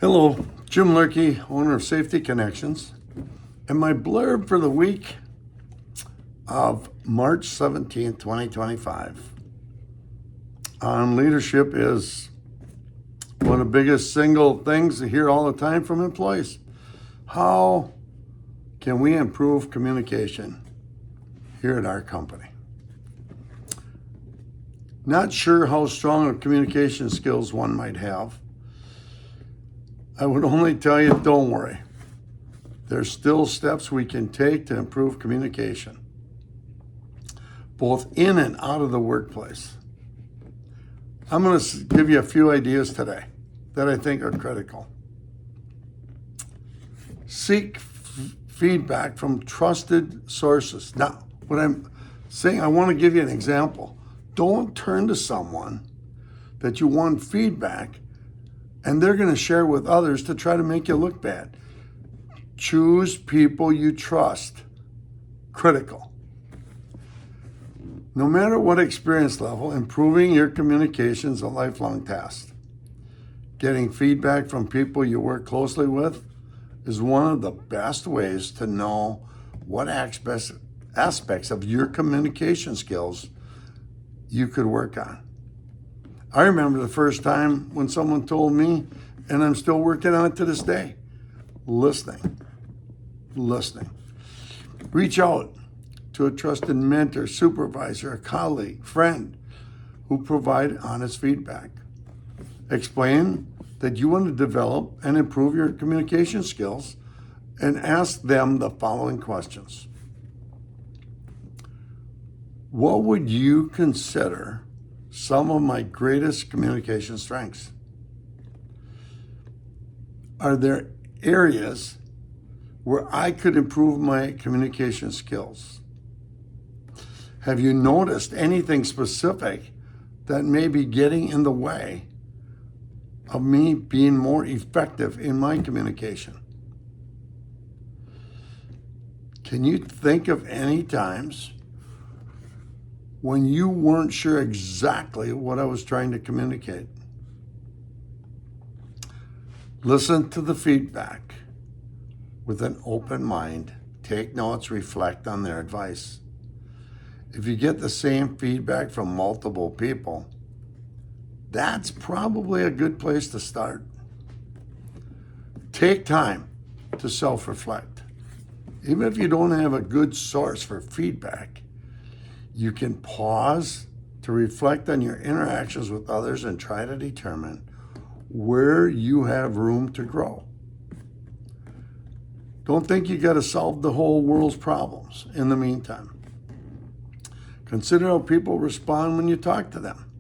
Hello, Jim Lurkey, owner of Safety Connections, and my blurb for the week of March 17th, 2025 on leadership is one of the biggest single things I hear all the time from employees. How can we improve communication here at our company? Not sure how strong of communication skills one might have. I would only tell you, don't worry. There's still steps we can take to improve communication, both in and out of the workplace. I'm going to give you a few ideas today that I think are critical. Seek feedback from trusted sources. Now, what I'm saying, I want to give you an example. Don't turn to someone that you want feedback and they're going to share with others to try to make you look bad. Choose people you trust. Critical. No matter what experience level, improving your communication is a lifelong task. Getting feedback from people you work closely with is one of the best ways to know what aspects of your communication skills you could work on. I remember the first time when someone told me, and I'm still working on it to this day, listening. Reach out to a trusted mentor, supervisor, a colleague, friend who provide honest feedback. Explain that you want to develop and improve your communication skills and ask them the following questions. What would you consider some of my greatest communication strengths? Are there areas where I could improve my communication skills? Have you noticed anything specific that may be getting in the way of me being more effective in my communication? Can you think of any times when you weren't sure exactly what I was trying to communicate? Listen to the feedback with an open mind. Take notes, reflect on their advice. If you get the same feedback from multiple people, that's probably a good place to start. Take time to self-reflect. Even if you don't have a good source for feedback, you can pause to reflect on your interactions with others and try to determine where you have room to grow. Don't think you got to solve the whole world's problems in the meantime. Consider how people respond when you talk to them.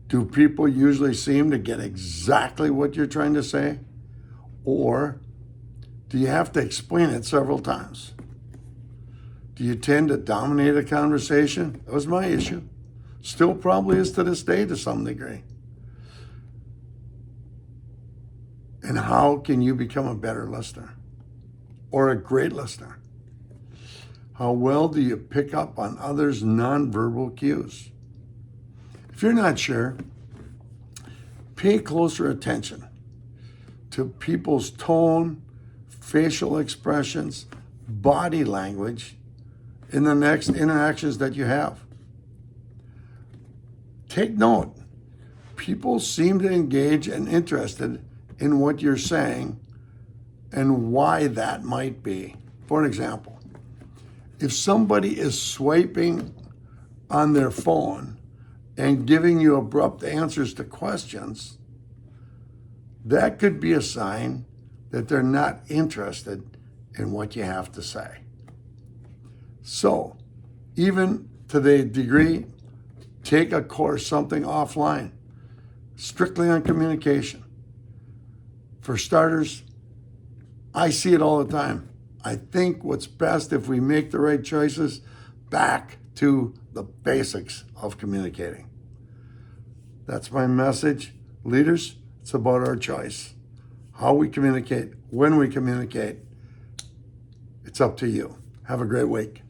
Do people usually seem to get exactly what you're trying to say? Or do you have to explain it several times? Do you tend to dominate a conversation? That was my issue. Still probably is to this day to some degree. And how can you become a better listener or a great listener? How well do you pick up on others' nonverbal cues? If you're not sure, pay closer attention to people's tone, facial expressions, body language, in the next interactions that you have. Take note. People seem to engage and interested in what you're saying and why that might be. For an example, if somebody is swiping on their phone and giving you abrupt answers to questions, that could be a sign that they're not interested in what you have to say. So, even to the degree, take a course, something offline, strictly on communication. For starters, I see it all the time. I think what's best if we make the right choices back to the basics of communicating. That's my message. Leaders, it's about our choice. How we communicate, when we communicate, it's up to you. Have a great week.